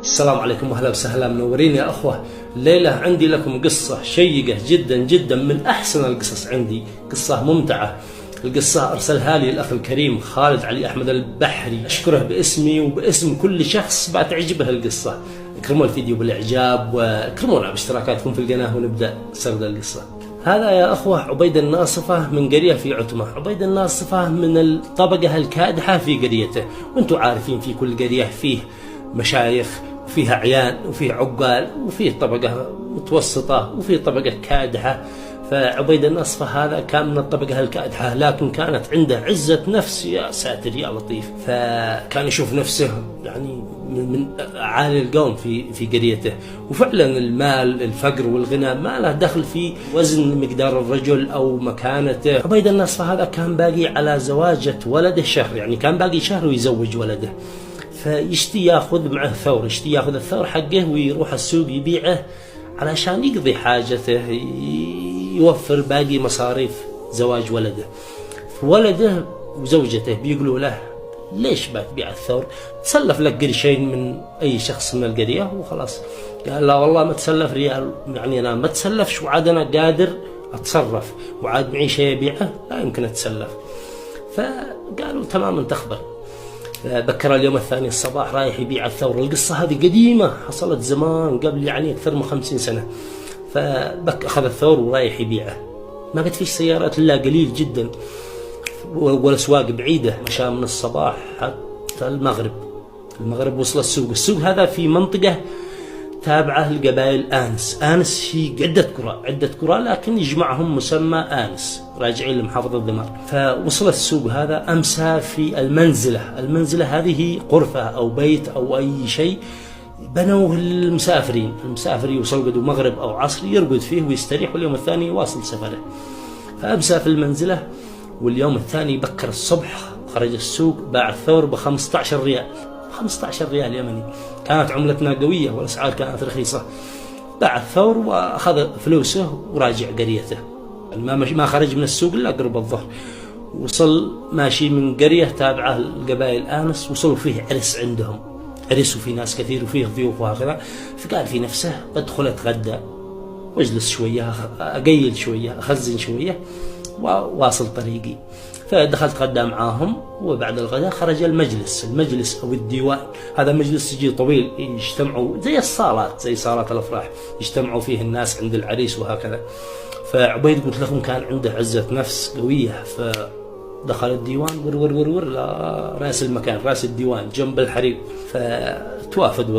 السلام عليكم واهلا وسهلا، منورين يا اخوه. الليله عندي لكم قصه شيقه جدا جدا، من احسن القصص عندي، قصه ممتعه. القصه ارسلها لي الاخ الكريم خالد علي احمد البحري، اشكره باسمي وباسم كل شخص بتعجبه القصه. اكرموا الفيديو بالاعجاب واكرمونا باشتراكاتكم في القناه، ونبدا سرد القصه. هذا يا اخوه عبيد الناصفه من قريه في عتمه. عبيد الناصفه من الطبقه الكادحه في قريته، وانتم عارفين في كل قريه فيه مشايخ وفيها عيان وفيه عقال وفيه طبقة متوسطة وفيه طبقة كادحة. فعبيد الناصفة هذا كان من الطبقة الكادحة، لكن كانت عنده عزة نفس يا ساتر يا لطيف. فكان يشوف نفسه يعني من أعالي القوم في قريته. وفعلا المال، الفقر والغنى ما له دخل في وزن مقدار الرجل أو مكانته. عبيد الناصفة هذا كان باقي على زواجة ولده شهر، يعني كان باقي شهر ويزوج ولده. فيشتي ياخذ معه ثور، يشتي ياخذ الثور حقه ويروح السوق يبيعه علشان يقضي حاجته، يوفر باقي مصاريف زواج ولده. ولده وزوجته بيقولوا له ليش بتبيع الثور؟ تسلف لك قرشين من اي شخص من القريه وخلاص. قال لا والله ما تسلف ريال، يعني انا ما تسلفش، وعاد انا قادر اتصرف، وعاد معي شيء ابيعه لا يمكن اتسلف. فقالوا تمام انت اخبر. بكر اليوم الثاني الصباح رايح يبيع الثور. القصة هذه قديمة، حصلت زمان قبل يعني أكثر من 50 سنة. أخذ الثور ورايح يبيعه. ما قد فيش سيارات إلا قليل جدا، والأسواق بعيدة. مشى من الصباح حتى المغرب وصل السوق. السوق هذا في منطقة تابعة لقبائل آنس. آنس هي عدة قرى لكن يجمعهم مسمى آنس، راجعين لمحافظة دمار. فوصل السوق هذا، أمسى في المنزلة هذه غرفة أو بيت أو أي شيء بنوه للمسافرين. المسافر يوصل قدو مغرب أو عصر يرقد فيه ويستريح، واليوم الثاني يواصل سفره. فأمسى في المنزلة، واليوم الثاني بكر الصبح خرج السوق، باع الثور ب 15 ريال. 15 ريال يمني، كانت عملتنا قوية والأسعار كانت رخيصة. باع الثور وأخذ فلوسه وراجع قريته. ما خرج من السوق إلا قرب الظهر. وصل ماشي من قرية تابعة لقبائل آنس، وصل فيه عرس عندهم، عرس وفي ناس كثير وفيه ضيوف وهكذا. فقال في نفسه بدخل أتغدى واجلس شوية، أقيل شوية، أخزن شوية وواصل طريقي. فدخلت غدا معاهم، وبعد الغداء خرج المجلس أو الديوان. هذا مجلس يجي طويل، يجتمعوا زي الصالات، زي صالات الأفراح، يجتمعوا فيه الناس عند العريس وهكذا. فعبيد قلت لكم كان عنده عزة نفس قوية، فدخل الديوان ور لراس المكان، راس الديوان جنب الحريق. فتوافد